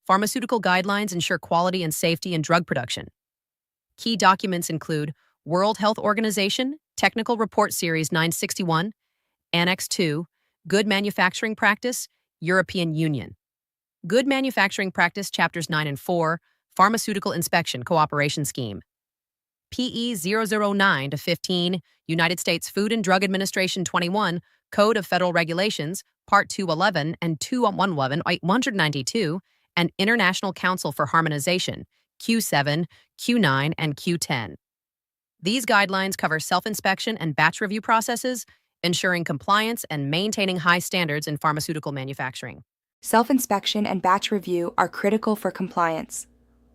Pharmaceutical guidelines ensure quality and safety in drug production. Key documents include World Health Organization, Technical Report Series 961, Annex 2, Good Manufacturing Practice, European Union. Good Manufacturing Practice Chapters 9 and 4, Pharmaceutical Inspection Cooperation Scheme. PE 009-15, United States Food and Drug Administration 21, Code of Federal Regulations, Part 211 and 211, 192, and International Council for Harmonization, Q7, Q9, and Q10. These guidelines cover self-inspection and batch review processes, ensuring compliance and maintaining high standards in pharmaceutical manufacturing. Self-inspection and batch review are critical for compliance.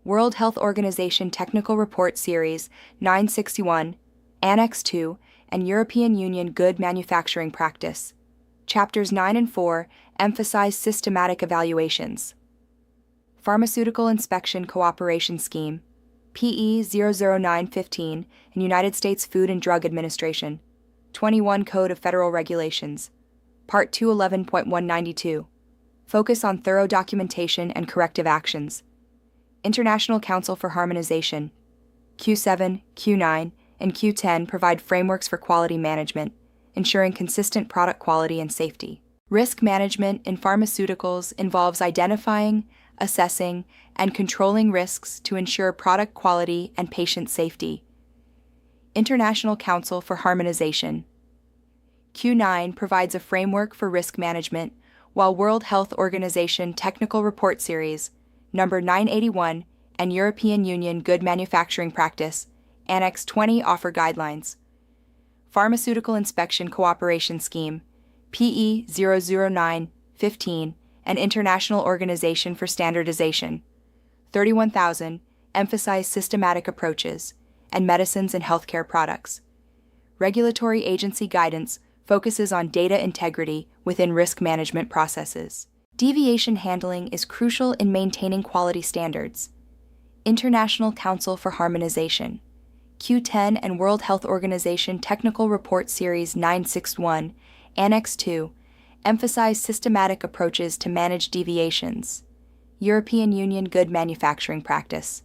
World Health Organization Technical Report Series 961, Annex 2, and European Union Good Manufacturing Practice. Chapters 9 and 4 emphasize systematic evaluations. Pharmaceutical Inspection Cooperation Scheme, PE 009-15, and United States Food and Drug Administration, 21 Code of Federal Regulations, Part 211.192. Focus on thorough documentation and corrective actions. International Council for Harmonization, Q7, Q9, and Q10 provide frameworks for quality management, ensuring consistent product quality and safety. Risk management in pharmaceuticals involves identifying, assessing, and controlling risks to ensure product quality and patient safety. International Council for Harmonization, Q9 provides a framework for risk management, while World Health Organization Technical Report Series, number 981, and European Union Good Manufacturing Practice, Annex 20 offer guidelines. Pharmaceutical Inspection Cooperation Scheme, PE 009-15, and International Organization for Standardization, 31,000, emphasize systematic approaches, and medicines and healthcare products. Regulatory agency guidance focuses on data integrity within risk management processes. Deviation handling is crucial in maintaining quality standards. International Council for Harmonization, Q10 and World Health Organization Technical Report Series 961, Annex 2, emphasize systematic approaches to manage deviations. European Union Good Manufacturing Practice,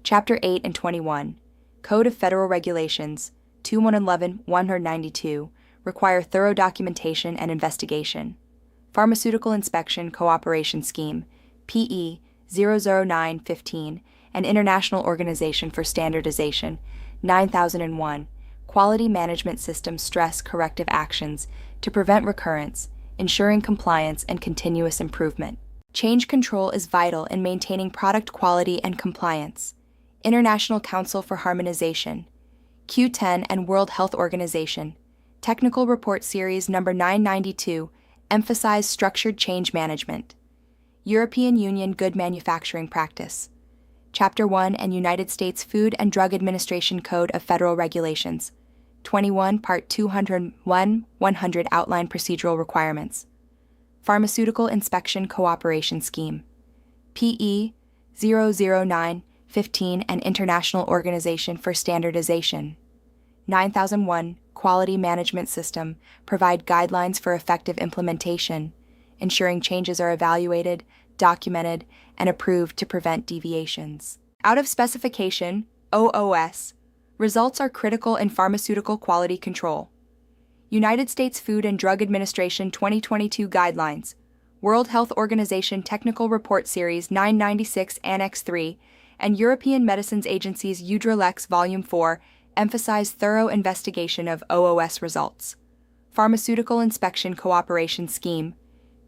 Chapter 8 and 21, Code of Federal Regulations, 2111-192, require thorough documentation and investigation. Pharmaceutical Inspection Cooperation Scheme, PE 009-15, and International Organization for Standardization, 9001, Quality Management System stress corrective actions to prevent recurrence, ensuring compliance and continuous improvement. Change control is vital in maintaining product quality and compliance. International Council for Harmonization, Q10 and World Health Organization, Technical Report Series number 992, emphasize structured change management. European Union Good Manufacturing Practice, Chapter 1 and United States Food and Drug Administration Code of Federal Regulations, 21 Part 201, 100 Outline Procedural Requirements. Pharmaceutical Inspection Cooperation Scheme, PE 009-15 and International Organization for Standardization, 9001 Quality Management System provide guidelines for effective implementation, ensuring changes are evaluated, documented, and approved to prevent deviations. Out of specification, OOS, results are critical in pharmaceutical quality control. United States Food and Drug Administration 2022 Guidelines, World Health Organization Technical Report Series 996 Annex 3, and European Medicines Agency's UDRALEX Volume 4 emphasize thorough investigation of OOS results. Pharmaceutical Inspection Cooperation Scheme,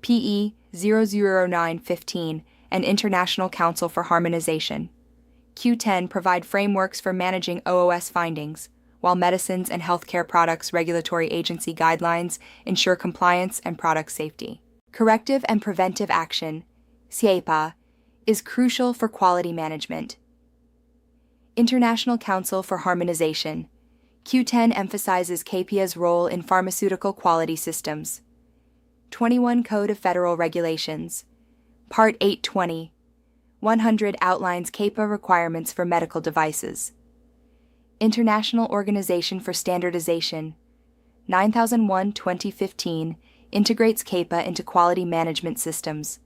PE 009-15, and International Council for Harmonization, Q10 provide frameworks for managing OOS findings, while Medicines and Healthcare Products Regulatory Agency guidelines ensure compliance and product safety. Corrective and preventive action, CIEPA, is crucial for quality management. International Council for Harmonization, Q10 emphasizes CAPIA's role in pharmaceutical quality systems. 21 Code of Federal Regulations, Part 820, 100 outlines CAPA requirements for medical devices. International Organization for Standardization, 9001-2015, integrates CAPA into quality management systems.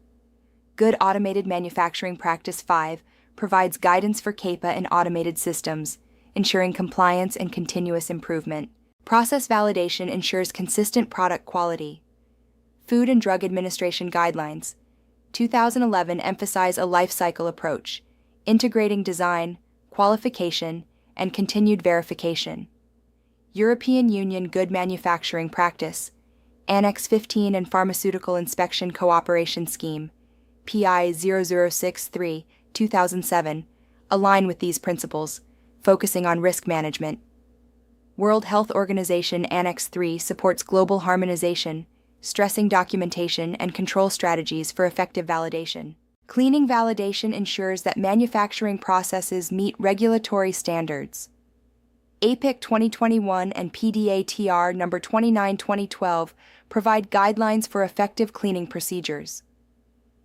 Good Automated Manufacturing Practice 5 provides guidance for CAPA and automated systems, ensuring compliance and continuous improvement. Process validation ensures consistent product quality. Food and Drug Administration Guidelines 2011 emphasize a life cycle approach, integrating design, qualification, and continued verification. European Union Good Manufacturing Practice, Annex 15 and Pharmaceutical Inspection Cooperation Scheme, PI 0063, 2007, align with these principles, focusing on risk management. World Health Organization Annex 3 supports global harmonization, stressing documentation and control strategies for effective validation. Cleaning validation ensures that manufacturing processes meet regulatory standards. APIC 2021 and PDATR No. 29/2012 provide guidelines for effective cleaning procedures.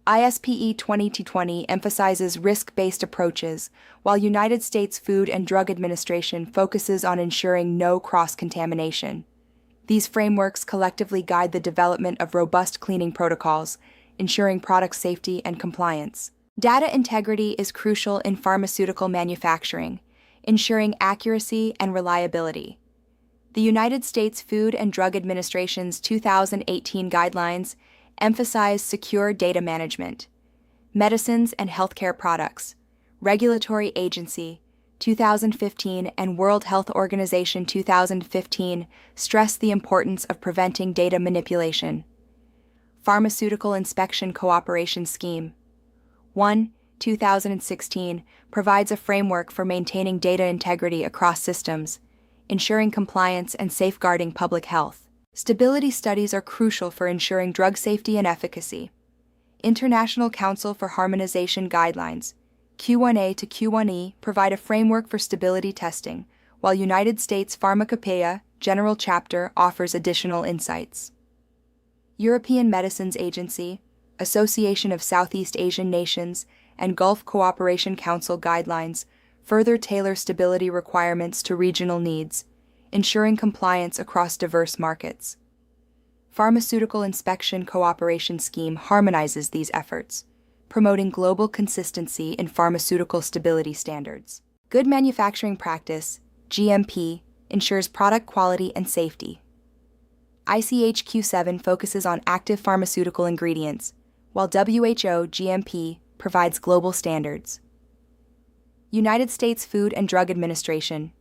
ISPE 2020 emphasizes risk-based approaches, while United States Food and Drug Administration focuses on ensuring no cross-contamination. These frameworks collectively guide the development of robust cleaning protocols, ensuring product safety and compliance. Data integrity is crucial in pharmaceutical manufacturing, ensuring accuracy and reliability. The United States Food and Drug Administration's 2018 guidelines emphasize secure data management. Medicines and Healthcare Products, Regulatory Agency, 2015 and World Health Organization 2015 stress the importance of preventing data manipulation. Pharmaceutical Inspection Cooperation Scheme 1, 2016 provides a framework for maintaining data integrity across systems, ensuring compliance and safeguarding public health. Stability studies are crucial for ensuring drug safety and efficacy. International Council for Harmonization Guidelines, Q1A to Q1E, provide a framework for stability testing, while United States Pharmacopoeia General Chapter offers additional insights. European Medicines Agency, Association of Southeast Asian Nations, and Gulf Cooperation Council guidelines further tailor stability requirements to regional needs, ensuring compliance across diverse markets. Pharmaceutical Inspection Cooperation Scheme harmonizes these efforts, promoting global consistency in pharmaceutical stability standards. Good Manufacturing Practice, GMP, ensures product quality and safety. ICH Q7 focuses on active pharmaceutical ingredients, while WHO GMP provides global standards. United States Food and Drug Administration,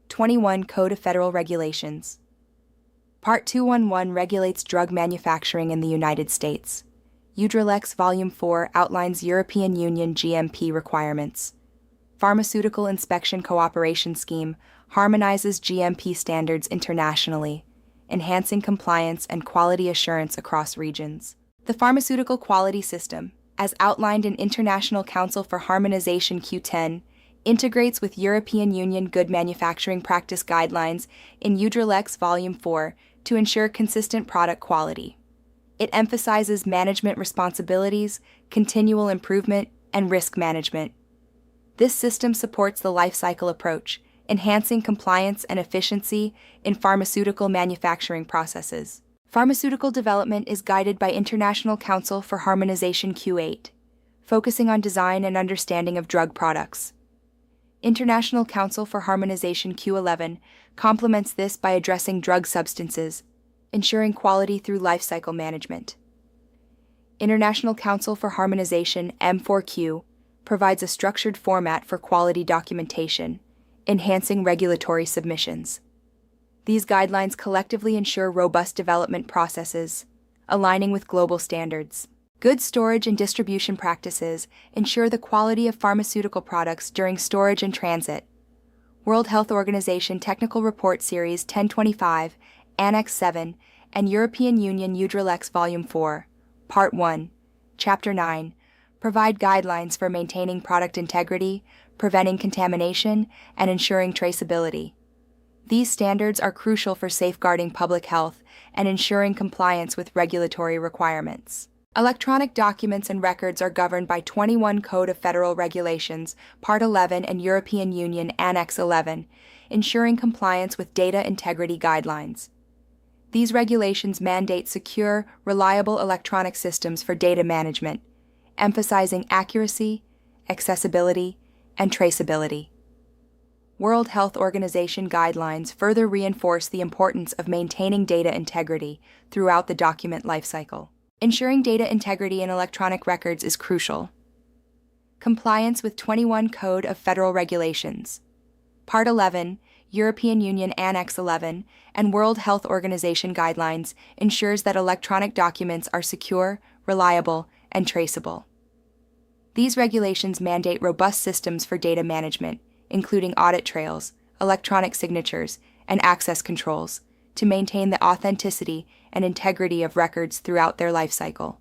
21 Code of Federal Regulations. Part 211 regulates drug manufacturing in the United States. UDRELEX Volume 4 outlines European Union GMP requirements. Pharmaceutical Inspection Cooperation Scheme harmonizes GMP standards internationally, enhancing compliance and quality assurance across regions. The Pharmaceutical Quality System, as outlined in International Council for Harmonization Q10, integrates with European Union Good Manufacturing Practice Guidelines in UDRELEX Volume 4 to ensure consistent product quality. It emphasizes management responsibilities, continual improvement, and risk management. This system supports the life cycle approach, enhancing compliance and efficiency in pharmaceutical manufacturing processes. Pharmaceutical development is guided by International Council for Harmonization Q8, focusing on design and understanding of drug products. International Council for Harmonization Q11 complements this by addressing drug substances, ensuring quality through life cycle management. International Council for Harmonization M4Q provides a structured format for quality documentation, enhancing regulatory submissions. These guidelines collectively ensure robust development processes, aligning with global standards. Good storage and distribution practices ensure the quality of pharmaceutical products during storage and transit. World Health Organization Technical Report Series 1025, Annex 7, and European Union UDRELEX Volume 4, Part 1, Chapter 9, provide guidelines for maintaining product integrity, preventing contamination, and ensuring traceability. These standards are crucial for safeguarding public health and ensuring compliance with regulatory requirements. Electronic documents and records are governed by 21 Code of Federal Regulations, Part 11 and European Union Annex 11, ensuring compliance with data integrity guidelines. These regulations mandate secure, reliable electronic systems for data management, emphasizing accuracy, accessibility, and traceability. World Health Organization guidelines further reinforce the importance of maintaining data integrity throughout the document lifecycle. Ensuring data integrity in electronic records is crucial. Compliance with 21 Code of Federal Regulations, Part 11, European Union Annex 11, and World Health Organization guidelines ensures that electronic documents are secure, reliable, and traceable. These regulations mandate robust systems for data management, including audit trails, electronic signatures, and access controls, to maintain the authenticity and integrity of records throughout their lifecycle.